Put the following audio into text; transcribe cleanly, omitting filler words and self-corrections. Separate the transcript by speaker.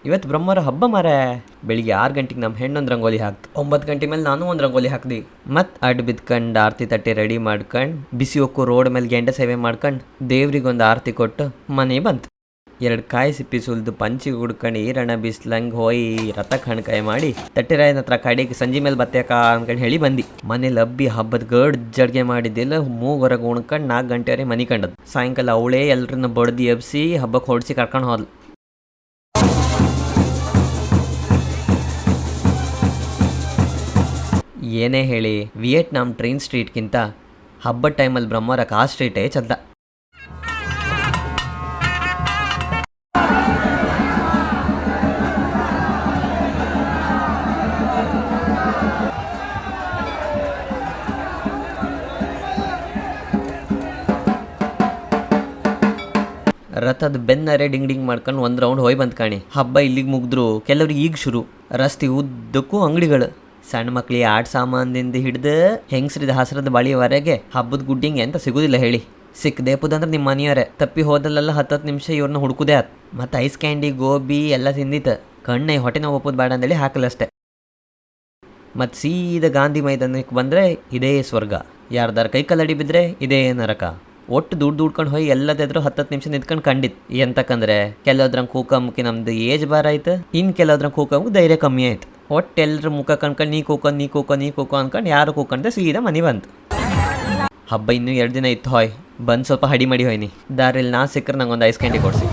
Speaker 1: ಇವತ್ತು ಬ್ರಹ್ಮರ ಹಬ್ಬ ಮಾರೇ. ಬೆಳಿಗ್ಗೆ 6 ಗಂಟೆಗೆ ನಮ್ಮ ಹೆಣ್ಣೊಂದು ರಂಗೋಲಿ ಹಾಕ್ತು. 9 ಗಂಟೆ ಮೇಲೆ ನಾನು ಒಂದು ರಂಗೋಲಿ ಹಾಕ್ದಿ. ಮತ್ತು ಅಡ್ಡು ಬಿದ್ಕೊಂಡು ಆರತಿ ತಟ್ಟೆ ರೆಡಿ ಮಾಡ್ಕೊಂಡು ಬಿಸಿ ಹೊಕ್ಕು ರೋಡ್ ಮೇಲೆ ಗೆಂಡೆ ಸೇವೆ ಮಾಡ್ಕೊಂಡು ದೇವ್ರಿಗೊಂದು ಆರತಿ ಕೊಟ್ಟು ಮನೆ ಬಂತು. 2 ಕಾಯಿ ಸಿಪ್ಪಿ ಸುಲಿದು ಪಂಚಿಗೆ ಹುಡ್ಕೊಂಡು ಈರಣ್ಣ ಬಿಸ್ಲಂಗೆ ಹೋಯಿ ರಥ ಕಣ್ಕಾಯಿ ಮಾಡಿ ತಟ್ಟೆರಾಯನ ಹತ್ರ ಕಡೆಗೆ ಸಂಜೆ ಮೇಲೆ ಬತ್ತೇಕ ಅನ್ಕೊಂಡು ಹೇಳಿ ಬಂದು ಮನೇಲಿ ಹಬ್ಬಿ ಹಬ್ಬದ ಗಡ್ ಜಡ್ಗೆ ಮಾಡಿದ್ದಿಲ್ಲ. ಮೂಗೊರಗೆ ಉಣ್ಕೊಂಡು 4 ಗಂಟೆವರೆಗೆ ಮನೆ ಕಂಡದ್ದು. ಸಾಯಂಕಾಲ ಅವಳೇ ಎಲ್ಲರನ್ನ ಬಡ್ದು ಎಬ್ಸಿ ಹಬ್ಬಕ್ಕೆ ಹೊಡ್ಸಿ ಕರ್ಕೊಂಡು ಹೋದ್ಲು. ಏನೇ ಹೇಳಿ ವಿಯೆಟ್ನಾಂ ಟ್ರೈನ್ ಸ್ಟ್ರೀಟ್ಗಿಂತ ಹಬ್ಬದ ಟೈಮಲ್ಲಿ ಬ್ರಹ್ಮರಕ್ಕೆ ಆ ಸ್ಟ್ರೀಟೇ ಚಂದ. ರಥದ ಬೆನ್ನರೆ ಡಿಂಗ್ ಡಿಂಗ್ ಮಾಡ್ಕೊಂಡು ಒಂದು ರೌಂಡ್ ಹೋಯ್ ಬಂತು ಕಾಣಿ. ಹಬ್ಬ ಇಲ್ಲಿಗೆ ಮುಗಿದ್ರು ಕೆಲವ್ರಿಗೆ ಈಗ ಶುರು. ರಸ್ತೆ ಉದ್ದಕ್ಕೂ ಅಂಗಡಿಗಳು, ಸಣ್ಣ ಮಕ್ಳಿಗೆ ಆಟ ಸಾಮಾನಿಂದ ಹಿಡ್ದು ಹೆಂಗಸ್ರಿದ ಹಸ್ರದ ಬಳಿಯವರೆಗೆ ಹಬ್ಬದ ಗುಡ್ಡಿಂಗ್ ಅಂತ ಸಿಗೋದಿಲ್ಲ ಹೇಳಿ. ಸಿಕ್ಕದೇಪುದಂದ್ರೆ ನಿಮ್ಮ ಮನೆಯವರೇ. ತಪ್ಪಿ ಹೋದಲ್ಲೆಲ್ಲ 10 ನಿಮಿಷ ಇವ್ರನ್ನ ಹುಡುಕುದೇ ಆತು. ಮತ್ತು ಐಸ್ ಕ್ಯಾಂಡಿ ಗೋಬಿ ಎಲ್ಲ ತಿಂದಿತ್ತು. ಕಣ್ಣೆ ಹೊಟ್ಟೆ ನೋವು ಒಪ್ಪೋದು ಬೇಡ ಅಂದೇಳಿ ಹಾಕಲಷ್ಟೆ. ಮತ್ತು ಸೀದಾ ಗಾಂಧಿ ಮೈದಾನಕ್ಕೆ ಬಂದರೆ ಇದೇ ಸ್ವರ್ಗ. ಯಾರ್ದಾರ ಕೈ ಕಲ್ಲಡಿ ಬಿದ್ದರೆ ಇದೇ ನರಕ. ಒಟ್ಟು ದುಡ್ಕೊಂಡು ಹೋಗಿ ಎಲ್ಲದಾದ್ರೂ 10 ನಿಮಿಷ ನಿಂತ್ಕೊಂಡು ಕಂಡಿತ್ತು. ಎಂತಕ್ಕಂದ್ರೆ ಕೆಲವ್ರಂಗೆ ಕೂಕಮ್ಮಕ್ಕೆ ನಮ್ದು ಏಜ್ ಬಾರ ಆಯ್ತು, ಇನ್ನು ಕೆಲವ್ರಂಗೆ ಕೂಕಮ್ಮಕ್ಕೆ ಧೈರ್ಯ ಕಮ್ಮಿ ಆಯ್ತು. ಒಟ್ಟು ಎಲ್ಲರ ಮುಖ ಕಣ್ಕೊಂಡು ನೀ ಕೂಕೋ ಅನ್ಕೊಂಡು ಯಾರು ಕೂಕೊಂಡ್ರೆ ಸೀದಾ ಮನೆ ಬಂತು. ಹಬ್ಬ ಇನ್ನೂ 2 ದಿನ ಇತ್ತು. ಹೋಯ್ ಬಂದು ಸ್ವಲ್ಪ ಹಡಿ ಮಾಡಿ ಹೋಯ್ನಿ. ದಾರಿಯಲ್ಲಿ ನಾ ಸಿಕ್ಕರೆ ನಂಗೊಂದು ಐಸ್ ಕ್ಯಾಂಡಿ ಕೊಡಿಸಿ.